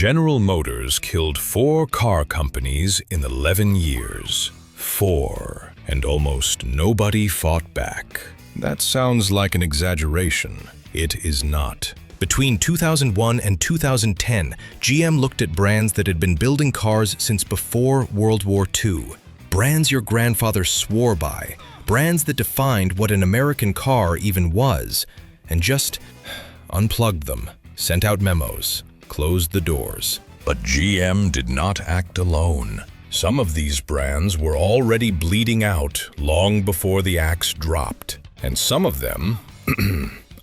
General Motors killed 4 car companies in 11 years. 4, and almost nobody fought back. That sounds like an exaggeration. It is not. Between 2001 and 2010, GM looked at brands that had been building cars since before World War II. Brands your grandfather swore by. Brands that defined what an American car even was. And just unplugged them, sent out memos, closed the doors. But GM did not act alone. Some of these brands were already bleeding out long before the axe dropped. And some of them,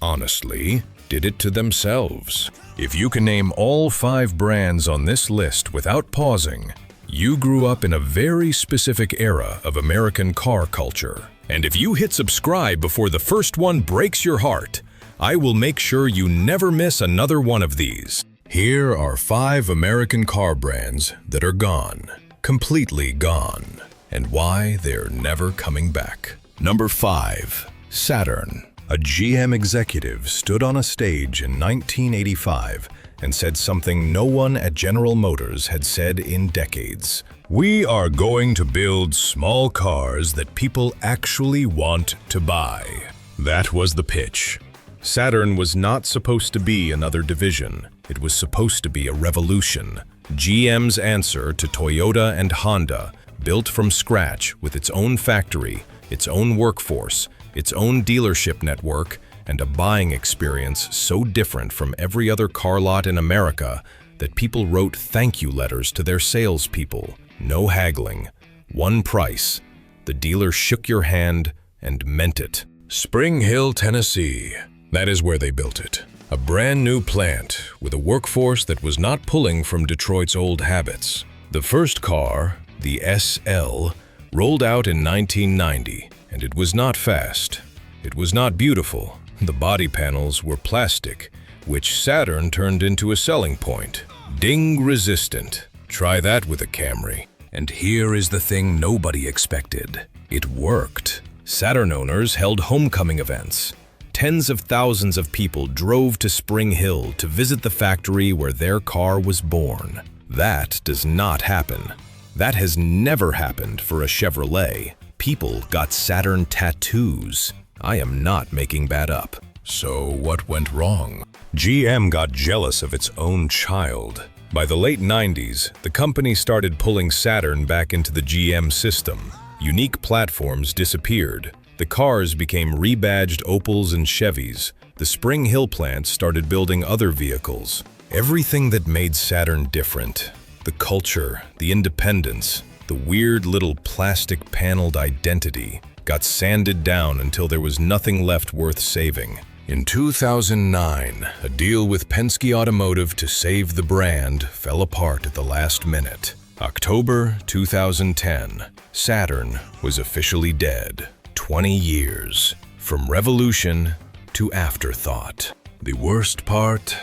honestly, did it to themselves. If you can name all 5 brands on this list without pausing, you grew up in a very specific era of American car culture. And if you hit subscribe before the first one breaks your heart, I will make sure you never miss another one of these. Here are 5 American car brands that are gone, completely gone, and why they're never coming back. Number 5, Saturn. A GM executive stood on a stage in 1985 and said something no one at General Motors had said in decades. We are going to build small cars that people actually want to buy. That was the pitch. Saturn was not supposed to be another division. It was supposed to be a revolution. GM's answer to Toyota and Honda, built from scratch with its own factory, its own workforce, its own dealership network, and a buying experience so different from every other car lot in America that people wrote thank you letters to their salespeople. No haggling. One price. The dealer shook your hand and meant it. Spring Hill, Tennessee. That is where they built it. A brand new plant with a workforce that was not pulling from Detroit's old habits. The first car, the SL, rolled out in 1990, and it was not fast. It was not beautiful. The body panels were plastic, which Saturn turned into a selling point. Ding resistant. Try that with a Camry. And here is the thing nobody expected. It worked. Saturn owners held homecoming events. Tens of thousands of people drove to Spring Hill to visit the factory where their car was born. That does not happen. That has never happened for a Chevrolet. People got Saturn tattoos. I am not making that up. So what went wrong? GM got jealous of its own child. By the late 90s, the company started pulling Saturn back into the GM system. Unique platforms disappeared. The cars became rebadged Opels and Chevys. The Spring Hill plant started building other vehicles. Everything that made Saturn different, the culture, the independence, the weird little plastic paneled identity, got sanded down until there was nothing left worth saving. In 2009, a deal with Penske Automotive to save the brand fell apart at the last minute. October 2010, Saturn was officially dead. 20 years, from revolution to afterthought. The worst part?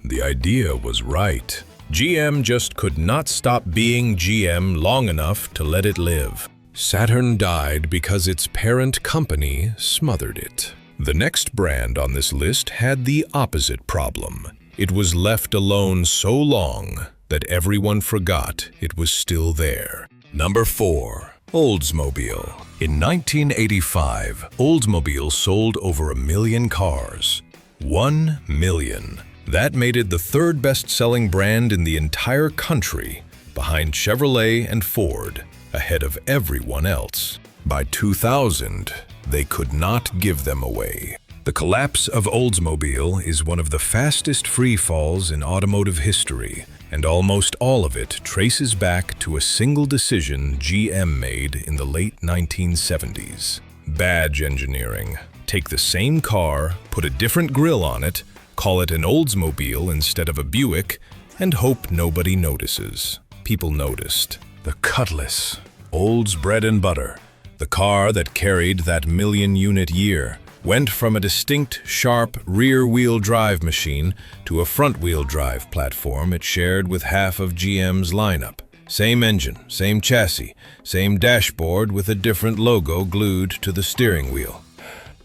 The idea was right. GM just could not stop being GM long enough to let it live. Saturn died because its parent company smothered it. The next brand on this list had the opposite problem. It was left alone so long that everyone forgot it was still there. Number 4. Oldsmobile. In 1985, Oldsmobile sold over 1 million cars. 1 million. That made it the 3rd best-selling brand in the entire country, behind Chevrolet and Ford, ahead of everyone else. By 2000, they could not give them away. The collapse of Oldsmobile is one of the fastest free falls in automotive history, and almost all of it traces back to a single decision GM made in the late 1970s. Badge engineering. Take the same car, put a different grille on it, call it an Oldsmobile instead of a Buick, and hope nobody notices. People noticed. The Cutlass. Old's bread and butter. The car that carried that 1 million unit year went from a distinct, sharp rear-wheel drive machine to a front-wheel drive platform it shared with half of GM's lineup. Same engine, same chassis, same dashboard with a different logo glued to the steering wheel.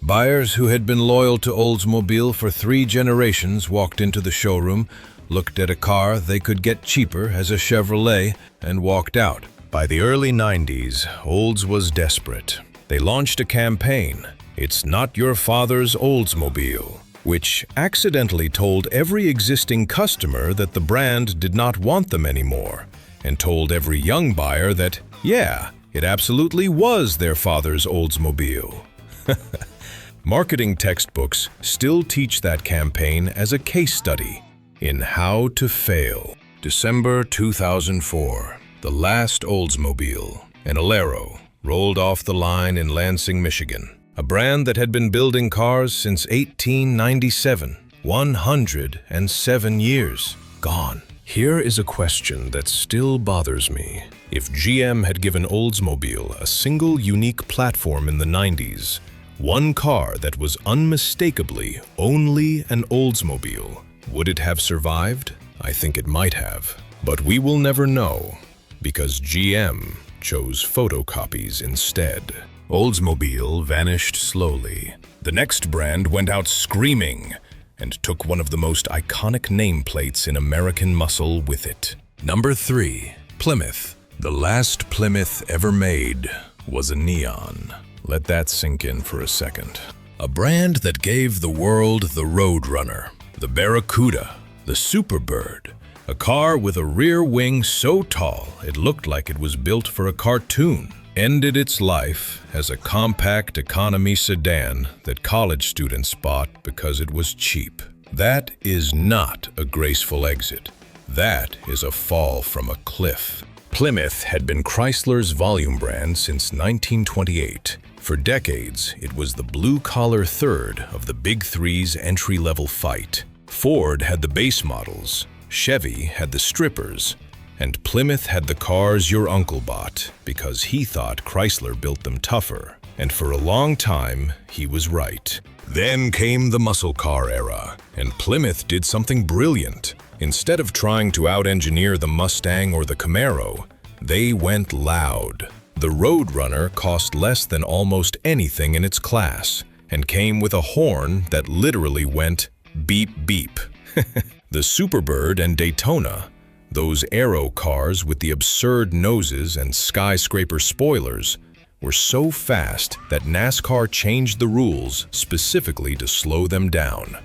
Buyers who had been loyal to Oldsmobile for 3 generations walked into the showroom looked at a car they could get cheaper as a Chevrolet, and walked out. By the early 90s, Olds was desperate. They launched a campaign, "It's not your father's Oldsmobile," which accidentally told every existing customer that the brand did not want them anymore, and told every young buyer that, yeah, it absolutely was their father's Oldsmobile. Marketing textbooks still teach that campaign as a case study in how to fail. December 2004, the last Oldsmobile, an Alero, rolled off the line in Lansing, Michigan. A brand that had been building cars since 1897, 107 years, gone. Here is a question that still bothers me. If GM had given Oldsmobile a single unique platform in the 90s, one car that was unmistakably only an Oldsmobile, would it have survived? I think it might have. But we will never know, because GM chose photocopies instead. Oldsmobile vanished slowly. The next brand went out screaming and took one of the most iconic nameplates in American muscle with it. Number 3, Plymouth. The last Plymouth ever made was a neon. Let that sink in for a second. A brand that gave the world the Roadrunner, the Barracuda, the Superbird, a car with a rear wing so tall it looked like it was built for a cartoon, ended its life as a compact economy sedan that college students bought because it was cheap. That is not a graceful exit. That is a fall from a cliff. Plymouth had been Chrysler's volume brand since 1928. For decades, it was the blue-collar third of the Big Three's entry-level fight. Ford had the base models, Chevy had the strippers, and Plymouth had the cars your uncle bought because he thought Chrysler built them tougher. And for a long time, he was right. Then came the muscle car era, and Plymouth did something brilliant. Instead of trying to out-engineer the Mustang or the Camaro, they went loud. The Roadrunner cost less than almost anything in its class, and came with a horn that literally went beep beep. The Superbird and Daytona, those aero cars with the absurd noses and skyscraper spoilers, were so fast that NASCAR changed the rules specifically to slow them down.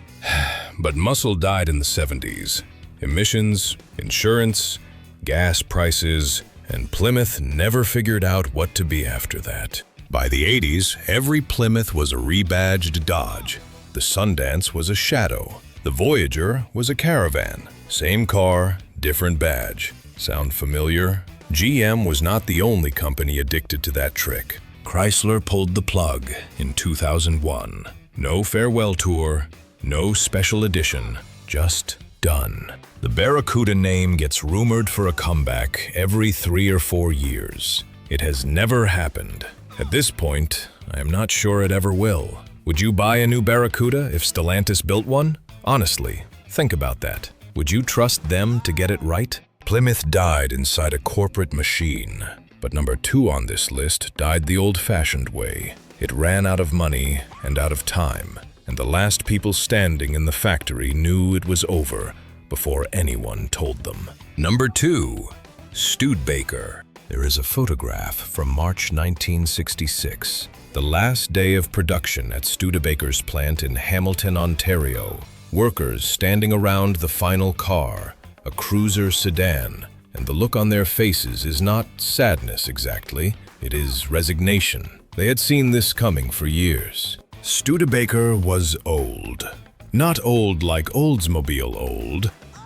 But muscle died in the 70s. Emissions, insurance, gas prices, and Plymouth never figured out what to be after that. By the 80s, every Plymouth was a rebadged Dodge. The Sundance was a Shadow. The Voyager was a Caravan. Same car, different badge. Sound familiar? GM was not the only company addicted to that trick. Chrysler pulled the plug in 2001. No farewell tour, no special edition, just done. The Barracuda name gets rumored for a comeback every 3 or 4 years. It has never happened. At this point, I am not sure it ever will. Would you buy a new Barracuda if Stellantis built one? Honestly, think about that. Would you trust them to get it right? Plymouth died inside a corporate machine. But number 2 on this list died the old-fashioned way. It ran out of money and out of time, and the last people standing in the factory knew it was over before anyone told them. Number 2, Studebaker. There is a photograph from March 1966, the last day of production at Studebaker's plant in Hamilton, Ontario. Workers standing around the final car, a cruiser sedan, and the look on their faces is not sadness exactly, it is resignation. They had seen this coming for years. Studebaker was old. Not old like Oldsmobile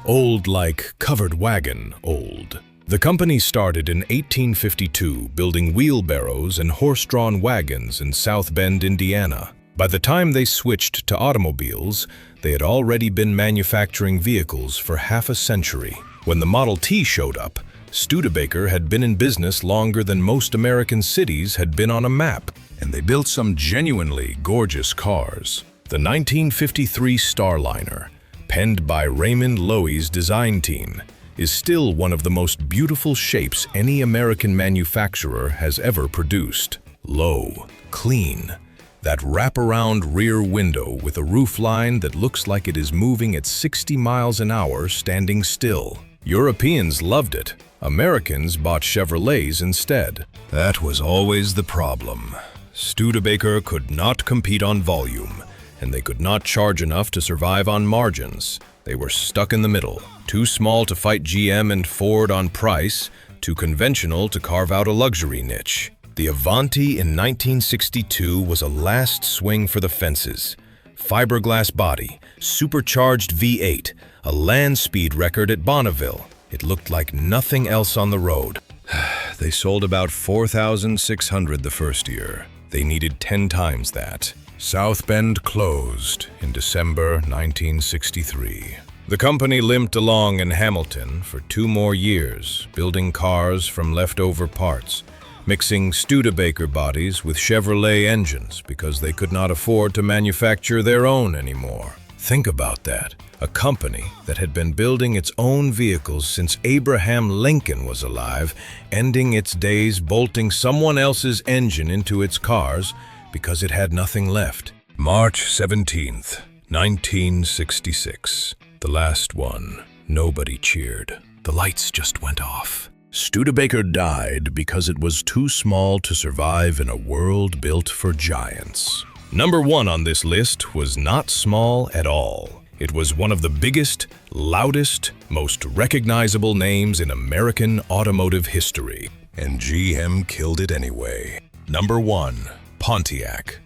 old like covered wagon old. The company started in 1852 building wheelbarrows and horse-drawn wagons in South Bend, Indiana. By the time they switched to automobiles, they had already been manufacturing vehicles for half a century. When the Model T showed up, Studebaker had been in business longer than most American cities had been on a map, and they built some genuinely gorgeous cars. The 1953 Starliner, penned by Raymond Loewy's design team, is still one of the most beautiful shapes any American manufacturer has ever produced. Low, clean. That wraparound rear window with a roofline that looks like it is moving at 60 miles an hour standing still. Europeans loved it. Americans bought Chevrolets instead. That was always the problem. Studebaker could not compete on volume, and they could not charge enough to survive on margins. They were stuck in the middle, too small to fight GM and Ford on price, too conventional to carve out a luxury niche. The Avanti in 1962 was a last swing for the fences. Fiberglass body, supercharged V8, a land speed record at Bonneville. It looked like nothing else on the road. They sold about 4,600 the first year. They needed 10 times that. South Bend closed in December 1963. The company limped along in Hamilton for 2 more years, building cars from leftover parts, mixing Studebaker bodies with Chevrolet engines because they could not afford to manufacture their own anymore. Think about that. A company that had been building its own vehicles since Abraham Lincoln was alive, ending its days bolting someone else's engine into its cars because it had nothing left. March 17th, 1966. The last one. Nobody cheered. The lights just went off. Studebaker died because it was too small to survive in a world built for giants. Number 1 on this list was not small at all. It was one of the biggest, loudest, most recognizable names in American automotive history. And GM killed it anyway. Number 1. Pontiac.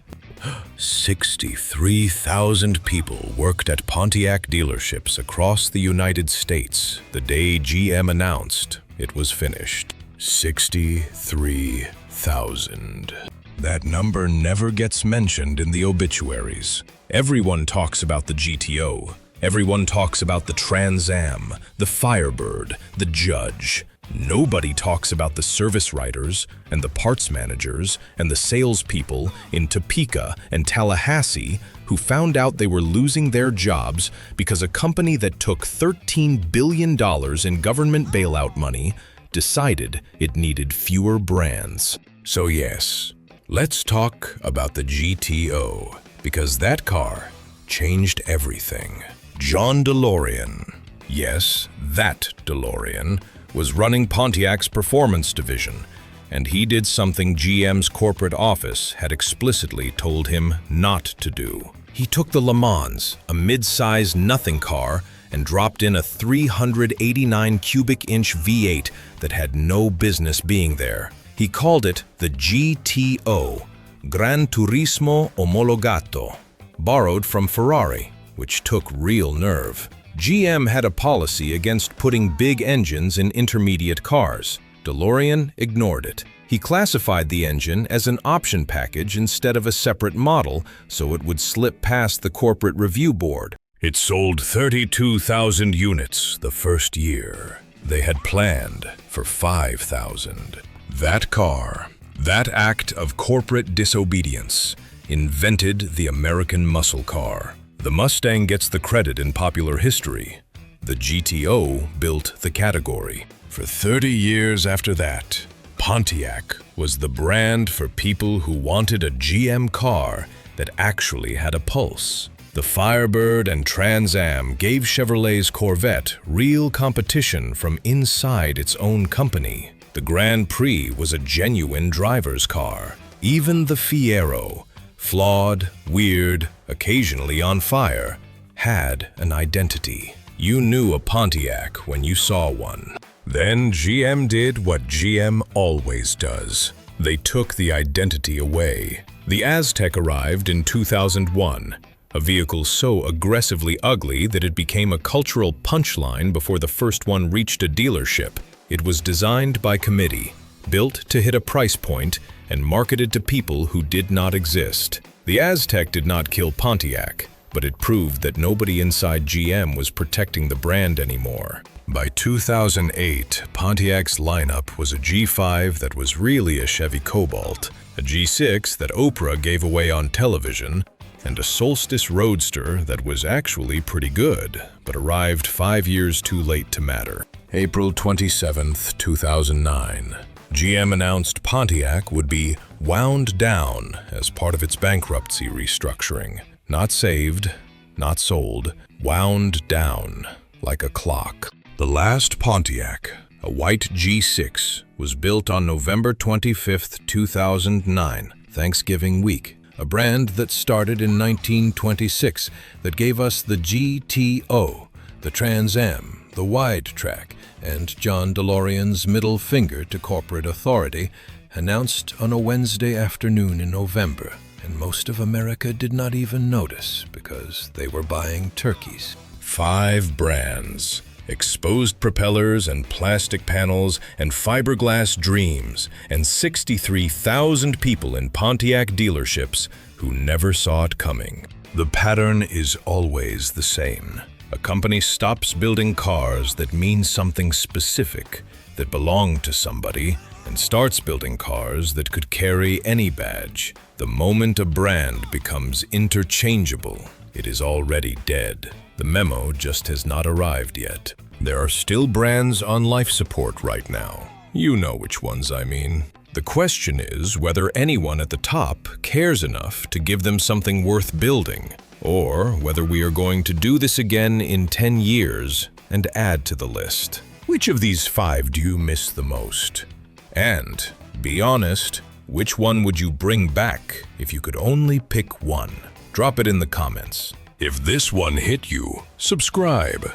63,000 people worked at Pontiac dealerships across the United States the day GM announced it was finished. 63,000. That number never gets mentioned in the obituaries. Everyone talks about the GTO. Everyone talks about the Trans Am, the Firebird, the Judge. Nobody talks about the service writers and the parts managers and the salespeople in Topeka and Tallahassee who found out they were losing their jobs because a company that took $13 billion in government bailout money decided it needed fewer brands. So yes, let's talk about the GTO, because that car changed everything. John DeLorean, yes, that DeLorean, was running Pontiac's performance division, and he did something GM's corporate office had explicitly told him not to do. He took the Le Mans, a mid-size nothing car, and dropped in a 389 cubic inch V8 that had no business being there. He called it the GTO, Gran Turismo Omologato, borrowed from Ferrari, which took real nerve. GM had a policy against putting big engines in intermediate cars. DeLorean ignored it. He classified the engine as an option package instead of a separate model, so it would slip past the corporate review board. It sold 32,000 units the first year. They had planned for 5,000. That car, that act of corporate disobedience, invented the American muscle car. The Mustang gets the credit in popular history. The GTO built the category. For 30 years after that, Pontiac was the brand for people who wanted a GM car that actually had a pulse. The Firebird and Trans Am gave Chevrolet's Corvette real competition from inside its own company. The Grand Prix was a genuine driver's car. Even the Fiero, flawed, weird, occasionally on fire, had an identity. You knew a Pontiac when you saw one. Then GM did what GM always does. They took the identity away. The Aztek arrived in 2001, a vehicle so aggressively ugly that it became a cultural punchline before the first one reached a dealership. It was designed by committee, built to hit a price point, and marketed to people who did not exist. The Aztek did not kill Pontiac, but it proved that nobody inside GM was protecting the brand anymore. By 2008, Pontiac's lineup was a G5 that was really a Chevy Cobalt, a G6 that Oprah gave away on television, and a Solstice Roadster that was actually pretty good, but arrived 5 years too late to matter. April 27, 2009. GM announced Pontiac would be wound down as part of its bankruptcy restructuring. Not saved, not sold, wound down like a clock. The last Pontiac, a white G6, was built on November 25, 2009, Thanksgiving week. A brand that started in 1926 that gave us the GTO, the Trans Am, the wide track, and John DeLorean's middle finger to corporate authority, announced on a Wednesday afternoon in November, and most of America did not even notice because they were buying turkeys. 5 brands, exposed propellers and plastic panels and fiberglass dreams, and 63,000 people in Pontiac dealerships who never saw it coming. The pattern is always the same. A company stops building cars that mean something specific, that belong to somebody, and starts building cars that could carry any badge. The moment a brand becomes interchangeable, it is already dead. The memo just has not arrived yet. There are still brands on life support right now. You know which ones I mean. The question is whether anyone at the top cares enough to give them something worth building, or whether we are going to do this again in 10 years and add to the list. Which of these 5 do you miss the most? And, be honest, which one would you bring back if you could only pick one? Drop it in the comments. If this one hit you, subscribe.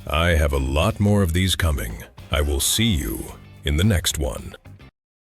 I have a lot more of these coming. I will see you in the next one.